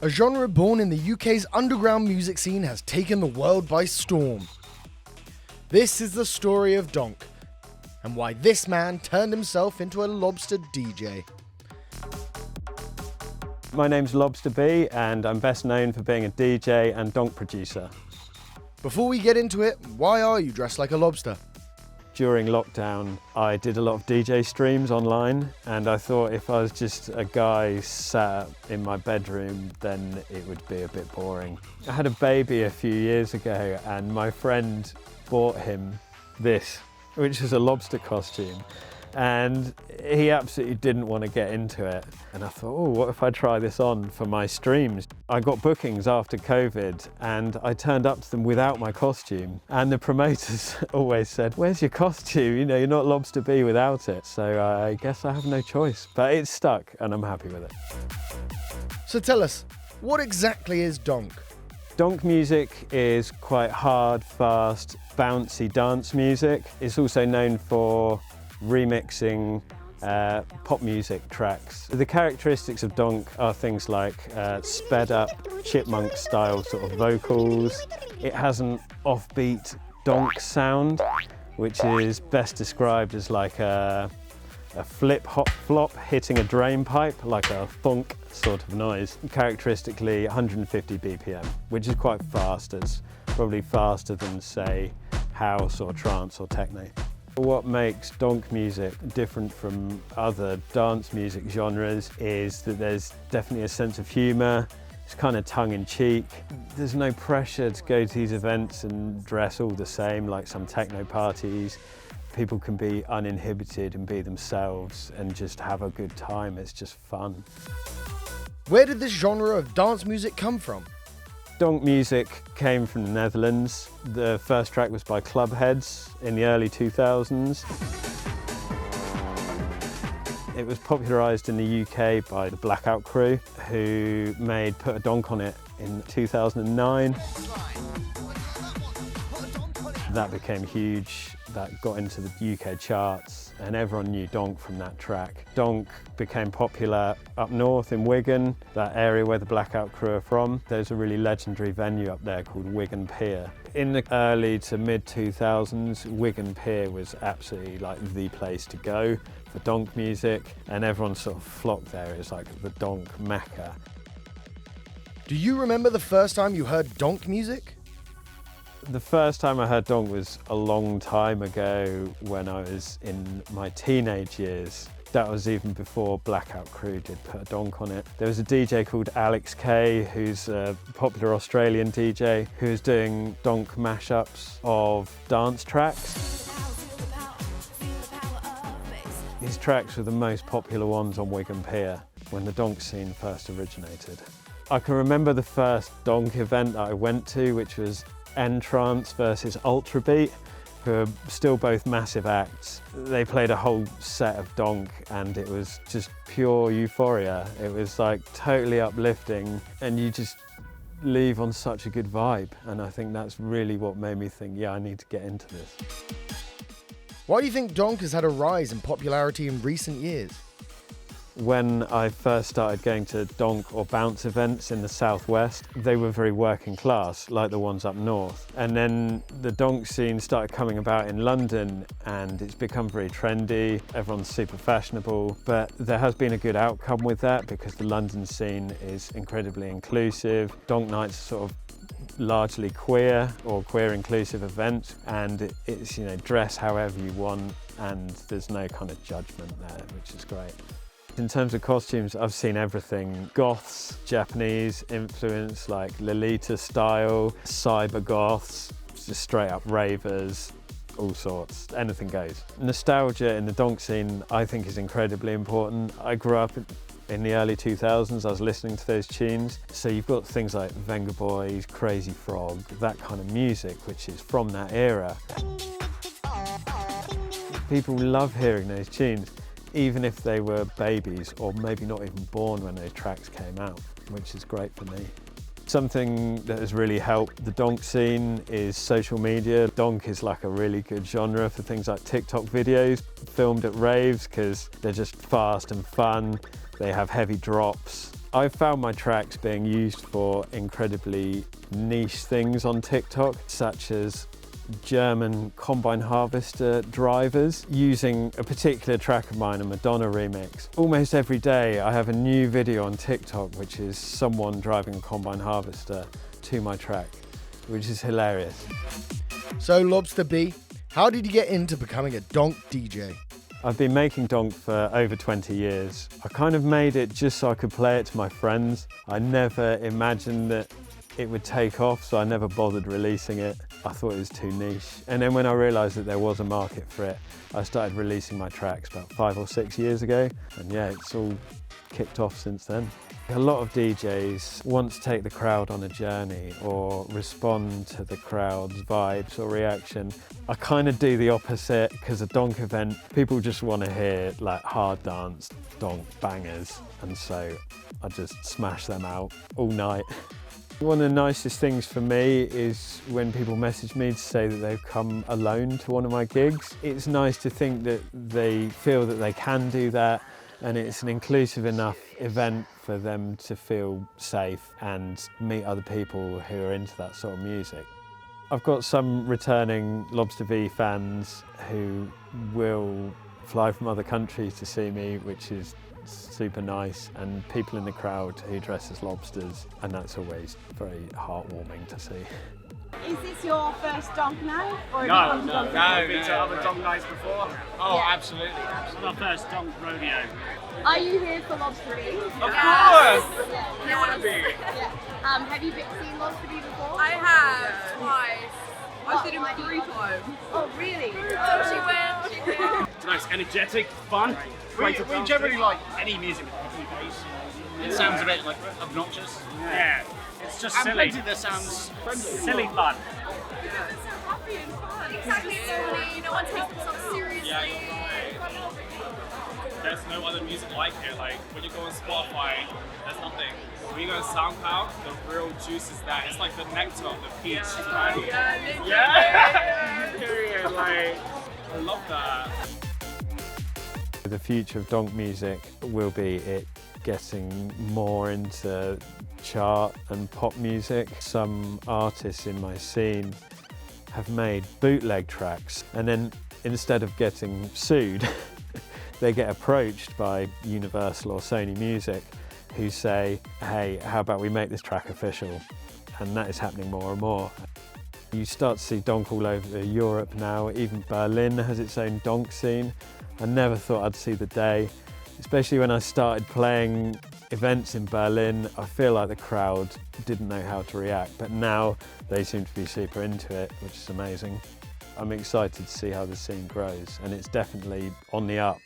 A genre born in the UK's underground music scene has taken the world by storm. This is the story of Donk, and why this man turned himself into a Lobster DJ. My name's Lobster B, and I'm best known for being a DJ and Donk producer. Before we get into it, why are you dressed like a lobster? During lockdown, I did a lot of DJ streams online, and I thought if I was just a guy sat in my bedroom, then it would be a bit boring. I had a baby a few years ago, and my friend bought him this, which is a lobster costume, and he absolutely didn't want to get into it. And I thought, oh, what if I try this on for my streams? I got bookings after COVID, and I turned up to them without my costume. And the promoters always said, where's your costume? You know, you're not Lobster B without it. So I guess I have no choice, but it's stuck and I'm happy with it. So tell us, what exactly is Donk? Donk music is quite hard, fast, bouncy dance music. It's also known for remixing pop music tracks. The characteristics of Donk are things like sped up, chipmunk style sort of vocals. It has an offbeat Donk sound, which is best described as like a flip hop flop hitting a drain pipe, like a thunk sort of noise. Characteristically 150 BPM, which is quite fast. It's probably faster than, say, house or trance or techno. What makes Donk music different from other dance music genres is that there's definitely a sense of humour. It's kind of tongue-in-cheek. There's no pressure to go to these events and dress all the same like some techno parties. People can be uninhibited and be themselves and just have a good time. It's just fun. Where did this genre of dance music come from? Donk music came from the Netherlands. The first track was by Clubheads in the early 2000s. It was popularised in the UK by the Blackout Crew, who made Put a Donk on It in 2009. That became huge. That got into the UK charts, and everyone knew Donk from that track. Donk became popular up north in Wigan, that area where the Blackout Crew are from. There's a really legendary venue up there called Wigan Pier. In the early to mid 2000s, Wigan Pier was absolutely like the place to go for Donk music, and everyone sort of flocked there. It was like the Donk mecca. Do you remember the first time you heard Donk music? The first time I heard Donk was a long time ago when I was in my teenage years. That was even before Blackout Crew did Put a Donk on It. There was a DJ called Alex K, who's a popular Australian DJ, who was doing Donk mashups of dance tracks. His tracks were the most popular ones on Wigan Pier when the Donk scene first originated. I can remember the first Donk event that I went to, which was Entrance versus Ultrabeat, who are still both massive acts. They played a whole set of Donk and it was just pure euphoria. It was like totally uplifting and you just leave on such a good vibe, and I think that's really what made me think, yeah, I need to get into this. Why do you think Donk has had a rise in popularity in recent years? When I first started going to Donk or bounce events in the southwest, they were very working class, like the ones up north. And then the Donk scene started coming about in London and it's become very trendy. Everyone's super fashionable, but there has been a good outcome with that because the London scene is incredibly inclusive. Donk nights are sort of largely queer or queer inclusive events, and it's, you know, dress however you want and there's no kind of judgment there, which is great. In terms of costumes, I've seen everything. Goths, Japanese influence, like Lolita style, cyber goths, just straight up ravers, all sorts, anything goes. Nostalgia in the Donk scene, I think, is incredibly important. I grew up in the early 2000s, I was listening to those tunes. So you've got things like Venga Boys, Crazy Frog, that kind of music, which is from that era. People love hearing those tunes, even if they were babies or maybe not even born when those tracks came out, which is great for me. Something that has really helped the Donk scene is social media. Donk is like a really good genre for things like TikTok videos filmed at raves because they're just fast and fun. They have heavy drops I've found my tracks being used for incredibly niche things on TikTok, such as German combine harvester drivers using a particular track of mine, a Madonna remix. Almost every day I have a new video on TikTok which is someone driving a combine harvester to my track, which is hilarious. So Lobster B, how did you get into becoming a Donk DJ? I've been making Donk for over 20 years. I kind of made it just so I could play it to my friends. I never imagined that it would take off, so I never bothered releasing it. I thought it was too niche. And then when I realised that there was a market for it, I started releasing my tracks about 5 or 6 years ago. And yeah, it's all kicked off since then. A lot of DJs want to take the crowd on a journey or respond to the crowd's vibes or reaction. I kind of do the opposite, because a Donk event, people just want to hear like hard dance, Donk bangers, and so I just smash them out all night. One of the nicest things for me is when people message me to say that they've come alone to one of my gigs. It's nice to think that they feel that they can do that, and it's an inclusive enough event for them to feel safe and meet other people who are into that sort of music. I've got some returning Lobster V fans who will fly from other countries to see me, which is super nice, and people in the crowd who dress as lobsters, and that's always very heartwarming to see. Is this your first Donk night? Or No, have you no, come to Donk I've been to other Donk nights before. Oh, Yeah. absolutely. This is my first Donk rodeo. Are you here for Lobster B? Of course! Yeah. You want to be? Yeah. Have you seen Lobster B before? I have, twice. I've seen him Why do you 3 like it? times. Oh, really? So she went. It's nice, energetic, fun. We generally like any music with heavy bass. It sounds a bit like obnoxious. Yeah, it's just silly. And that sounds silly fun. Yeah, it's so happy and fun. Exactly, it's funny, no one takes themselves seriously. Yeah, you're right. There's no other music like it. Like when you go on Spotify, there's nothing. When you go on SoundCloud, the real juice is that. It's like the nectar of the peach, right? Yeah. Period. Like, I love that. The future of Donk music will be it getting more into chart and pop music. Some artists in my scene have made bootleg tracks, and then instead of getting sued, they get approached by Universal or Sony Music, who say, hey, how about we make this track official? And that is happening more and more. You start to see Donk all over Europe now. Even Berlin has its own Donk scene. I never thought I'd see the day, especially when I started playing events in Berlin. I feel like the crowd didn't know how to react, but now they seem to be super into it, which is amazing. I'm excited to see how the scene grows, and it's definitely on the up.